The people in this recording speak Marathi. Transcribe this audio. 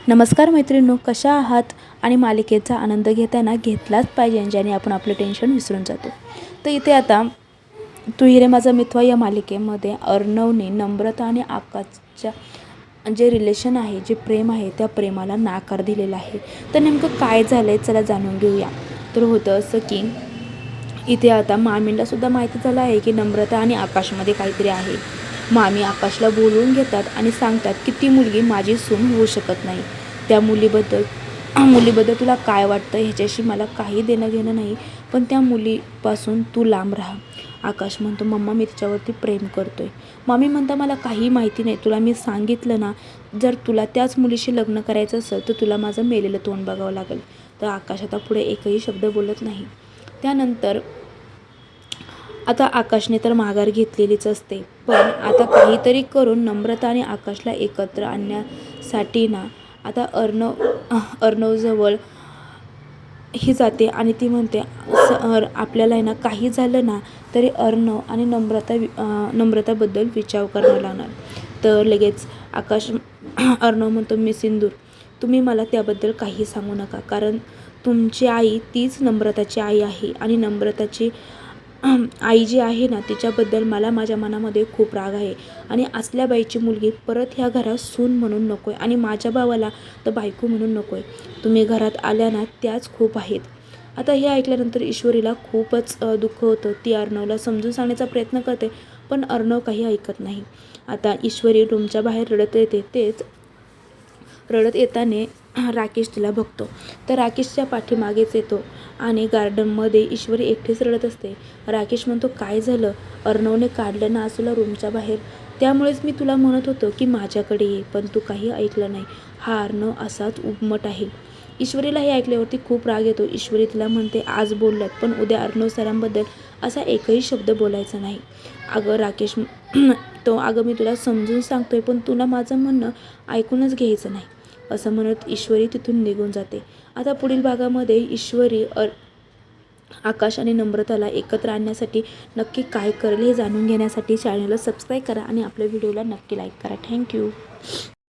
नमस्कार मैत्रिणींनो, कशा आहात? आणि मालिकेचा आनंद घेताना घेतलाच पाहिजे ज्याने आपण आपलं टेन्शन विसरून जातो. तर इथे आता तू ही रे माझा मित्र या मालिकेमध्ये अर्णवने नम्रता आणि आकाशच्या जे रिलेशन आहे, जे प्रेम आहे, त्या प्रेमाला नाकार दिलेला आहे. तर नेमकं काय झालं आहे चला जाणून घेऊया. तर होतं असं की इथे आता मामींनासुद्धा माहिती झालं आहे की नम्रता आणि आकाशमध्ये काहीतरी आहे. मामी आकाशला बोलवून घेतात आणि सांगतात की ती मुलगी माझी सून होऊ शकत नाही. त्या मुलीबद्दल तुला काय वाटतं ह्याच्याशी मला काही देणं घेणं नाही, पण त्या मुलीपासून तू लांब राहा. आकाश म्हणतो मम्मा मी तिच्यावरती प्रेम करतोय. मामी म्हणता मला काही माहिती नाही, तुला मी सांगितलं ना, जर तुला त्याच मुलीशी लग्न करायचं असेल तर तुला माझं मेलेलं तोंड बघावं लागेल. तर आकाश आता पुढे एकही शब्द बोलत नाही. त्यानंतर आता आकाशने तर माघार घेतलेलीच असते, पण आता काहीतरी करून नम्रता आणि आकाशला एकत्र आणण्यासाठी ना आता अर्णवजवळ ही जाते आणि ती म्हणते आपल्याला आहे ना काही झालं ना तरी अर्णव आणि नम्रताबद्दल विचार करायला लागणार. तर लगेच आकाश अर्णव म्हणतो मी सिंदूर, तुम्ही मला त्याबद्दल काही सांगू नका, कारण तुमची आई तीच नम्रताची आई आहे आणि नम्रताची आई जी आहे ना तिच्याबद्दल मला माझ्या मनामध्ये खूप राग आहे आणि असल्या बाईची मुलगी परत ह्या घरात सून म्हणून नको आहे आणि माझ्या भावाला तर बायको म्हणून नको आहे. तुम्ही घरात आल्या ना त्याच खूप आहेत. आता हे ऐकल्यानंतर ईश्वरीला खूपच दुःख होतं. ती अर्णवला समजून सांगण्याचा प्रयत्न करते, पण अर्णव काही ऐकत नाही. आता ईश्वरी रूमच्या बाहेर रडत येते. तेच रडत येताने राकेश तिला बघतो. तर राकेशच्या पाठीमागेच येतो आणि गार्डनमध्ये ईश्वरी एकटीच रडत असते. राकेश म्हणतो काय झालं? अर्णवने काढलं ना तुला रूमच्या बाहेर, त्यामुळेच मी तुला म्हणत होतो की माझ्याकडे ये, पण तू काही ऐकलं नाही. हा अर्णव असाच उद्धट आहे. ईश्वरीला हे ऐकल्यावरती खूप राग येतो. ईश्वरी तिला म्हणते आज बोललात पण उद्या अर्णव सरांबद्दल असा एकही शब्द बोलायचा नाही. अगं राकेश तो अगं मी तुला समजून सांगतोय, पण तुला माझं म्हणणं ऐकूनच घ्यायचं नाही, असं म्हणत ईश्वरी तिथून निघून जाते. आता पुढील भागामध्ये ईश्वरी आकाश आणि नम्रताला एकत्र आणण्यासाठी नक्की काय करेल हे जाणून घेण्यासाठी चॅनलला सबस्क्राईब करा आणि आपल्या व्हिडिओला नक्की लाईक करा. थँक्यू.